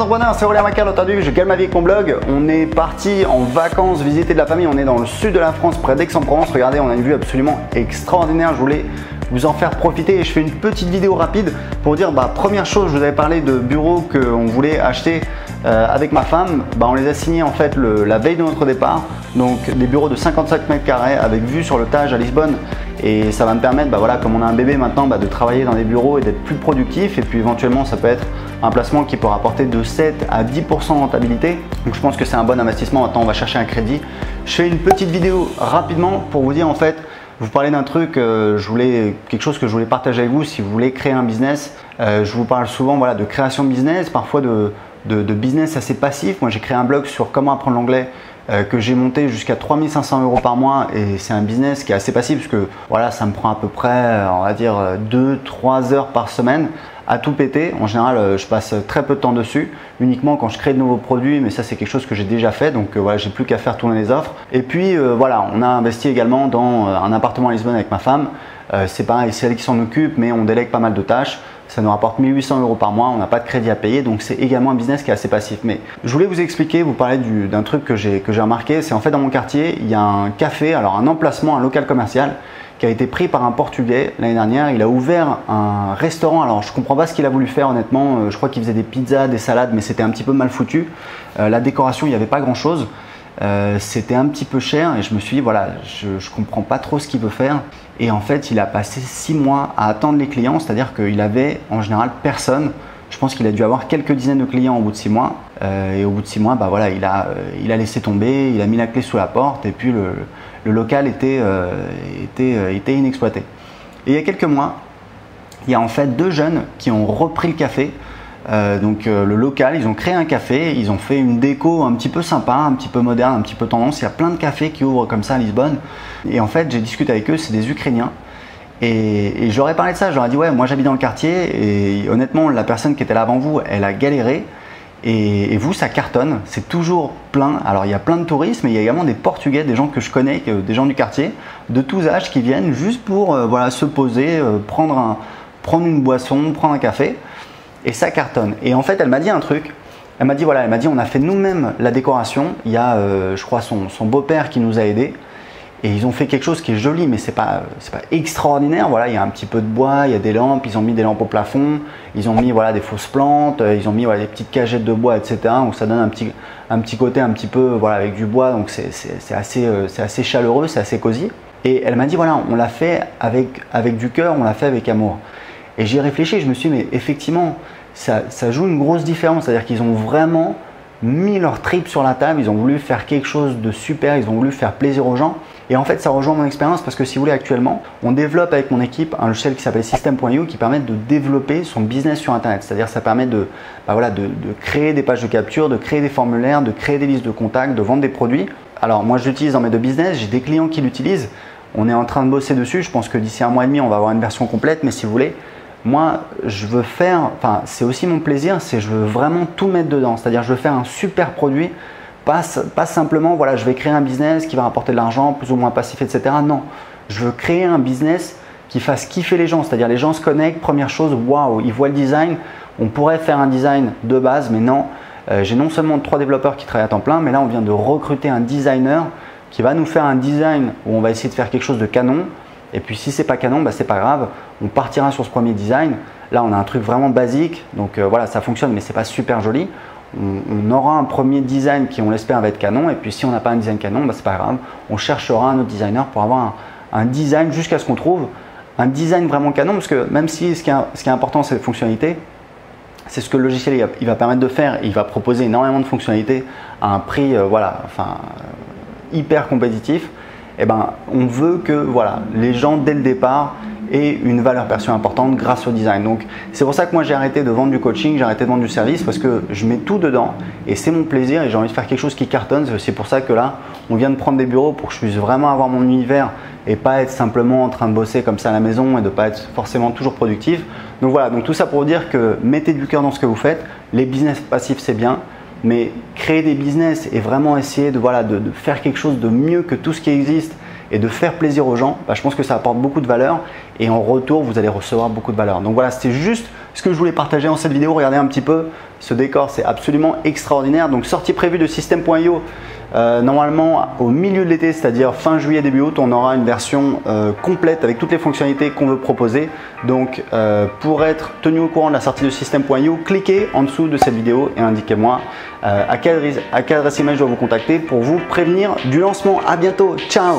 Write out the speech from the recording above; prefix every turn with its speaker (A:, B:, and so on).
A: entrepreneurs, c'est Aurélien Macal, auteur du livre Je gagne ma vie avec mon blog. On est parti en vacances visiter de la famille, on est dans le sud de la France, près d'Aix-en-Provence. Regardez, on a une vue absolument extraordinaire, je voulais vous en faire profiter et je fais une petite vidéo rapide pour vous dire, première chose, je vous avais parlé de bureaux qu'on voulait acheter avec ma femme. On les a signés en fait la veille de notre départ, donc des bureaux de 55 mètres carrés avec vue sur le Tage à Lisbonne. Et ça va me permettre, comme on a un bébé maintenant, de travailler dans des bureaux et d'être plus productif. Et puis éventuellement, ça peut être un placement qui peut rapporter de 7 à 10% de rentabilité. Donc je pense que c'est un bon investissement. Maintenant, on va chercher un crédit. Je fais une petite vidéo rapidement pour vous dire en fait, vous parlez d'un truc, quelque chose que je voulais partager avec vous si vous voulez créer un business. Je vous parle souvent de création de business, parfois de business assez passif. Moi, j'ai créé un blog sur comment apprendre l'anglais que j'ai monté jusqu'à 3 500 € par mois et c'est un business qui est assez passif parce que ça me prend à peu près, on va dire 2-3 heures par semaine à tout péter. En général, je passe très peu de temps dessus, uniquement quand je crée de nouveaux produits, mais ça c'est quelque chose que j'ai déjà fait, donc j'ai plus qu'à faire tourner les offres. Et puis on a investi également dans un appartement à Lisbonne avec ma femme. C'est pareil, c'est elle qui s'en occupe, mais on délègue pas mal de tâches. Ça nous rapporte 1 800 € par mois, on n'a pas de crédit à payer, donc c'est également un business qui est assez passif. Mais je voulais vous expliquer, vous parler d'un truc que j'ai remarqué, c'est en fait dans mon quartier, il y a un café, alors un emplacement, un local commercial qui a été pris par un Portugais l'année dernière. Il a ouvert un restaurant, alors je ne comprends pas ce qu'il a voulu faire honnêtement, je crois qu'il faisait des pizzas, des salades, mais c'était un petit peu mal foutu. La décoration, il n'y avait pas grand chose. C'était un petit peu cher et je me suis dit je comprends pas trop ce qu'il veut faire. Et en fait il a passé 6 mois à attendre les clients, c'est à dire qu'il avait en général personne. Je pense qu'il a dû avoir quelques dizaines de clients au bout de 6 mois et au bout de 6 mois il a laissé tomber, il a mis la clé sous la porte et puis le local était inexploité. Et il y a quelques mois il y a en fait 2 jeunes qui ont repris le café. Le local, ils ont créé un café, ils ont fait une déco un petit peu sympa, un petit peu moderne, un petit peu tendance. Il y a plein de cafés qui ouvrent comme ça à Lisbonne. Et en fait, j'ai discuté avec eux, c'est des Ukrainiens. Et j'aurais parlé de ça, j'aurais dit moi j'habite dans le quartier et honnêtement la personne qui était là avant vous, elle a galéré. Et vous, ça cartonne, c'est toujours plein. Alors il y a plein de touristes, mais il y a également des Portugais, des gens que je connais, des gens du quartier, de tous âges qui viennent juste pour se poser, prendre une boisson, prendre un café. Et ça cartonne. Et en fait, elle m'a dit un truc. Elle m'a dit on a fait nous-mêmes la décoration. Il y a, je crois, son beau-père qui nous a aidés. Et ils ont fait quelque chose qui est joli, mais c'est pas extraordinaire. Il y a un petit peu de bois, il y a des lampes. Ils ont mis des lampes au plafond. Ils ont mis des fausses plantes. Ils ont mis des petites cagettes de bois, etc. Donc ça donne un petit côté un petit peu avec du bois. Donc c'est assez chaleureux, c'est assez cosy. Et elle m'a dit on l'a fait avec du cœur, on l'a fait avec amour. Et j'y ai réfléchi, je me suis dit, mais effectivement, ça joue une grosse différence. C'est-à-dire qu'ils ont vraiment mis leur trip sur la table, ils ont voulu faire quelque chose de super, ils ont voulu faire plaisir aux gens. Et en fait, ça rejoint mon expérience parce que si vous voulez, actuellement, on développe avec mon équipe un logiciel qui s'appelle System.io qui permet de développer son business sur Internet. C'est-à-dire ça permet de créer des pages de capture, de créer des formulaires, de créer des listes de contacts, de vendre des produits. Alors moi, je l'utilise dans mes 2 business, j'ai des clients qui l'utilisent. On est en train de bosser dessus, je pense que d'ici 1 mois et demi, on va avoir une version complète, mais si vous voulez, moi, je veux faire, c'est aussi mon plaisir, je veux vraiment tout mettre dedans. C'est-à-dire, je veux faire un super produit, pas simplement, je vais créer un business qui va rapporter de l'argent, plus ou moins passif, etc. Non, je veux créer un business qui fasse kiffer les gens. C'est-à-dire, les gens se connectent, première chose, waouh, ils voient le design. On pourrait faire un design de base, mais non. J'ai non seulement 3 développeurs qui travaillent à temps plein, mais là, on vient de recruter un designer qui va nous faire un design où on va essayer de faire quelque chose de canon. Et puis si c'est pas canon, c'est pas grave, on partira sur ce premier design. Là on a un truc vraiment basique, donc ça fonctionne mais c'est pas super joli. On aura un premier design qui on l'espère va être canon, et puis si on n'a pas un design canon, c'est pas grave, on cherchera un autre designer pour avoir un design jusqu'à ce qu'on trouve un design vraiment canon, parce que même si ce qui est important c'est les fonctionnalités, c'est ce que le logiciel il va permettre de faire, il va proposer énormément de fonctionnalités à un prix hyper compétitif. On veut que les gens dès le départ aient une valeur perçue importante grâce au design. Donc c'est pour ça que moi j'ai arrêté de vendre du coaching, j'ai arrêté de vendre du service parce que je mets tout dedans et c'est mon plaisir et j'ai envie de faire quelque chose qui cartonne. C'est pour ça que là on vient de prendre des bureaux pour que je puisse vraiment avoir mon univers et pas être simplement en train de bosser comme ça à la maison et de pas être forcément toujours productif. Donc donc tout ça pour vous dire que mettez du cœur dans ce que vous faites. Les business passifs c'est bien, mais créer des business et vraiment essayer de faire quelque chose de mieux que tout ce qui existe et de faire plaisir aux gens, je pense que ça apporte beaucoup de valeur et en retour, vous allez recevoir beaucoup de valeur. Donc voilà, c'était juste ce que je voulais partager en cette vidéo. Regardez un petit peu ce décor, c'est absolument extraordinaire. Donc sortie prévue de System.io normalement au milieu de l'été, c'est-à-dire fin juillet, début août, on aura une version complète avec toutes les fonctionnalités qu'on veut proposer. Donc pour être tenu au courant de la sortie de System.io, cliquez en dessous de cette vidéo et indiquez-moi à quelle adresse email je dois vous contacter pour vous prévenir du lancement. À bientôt, ciao!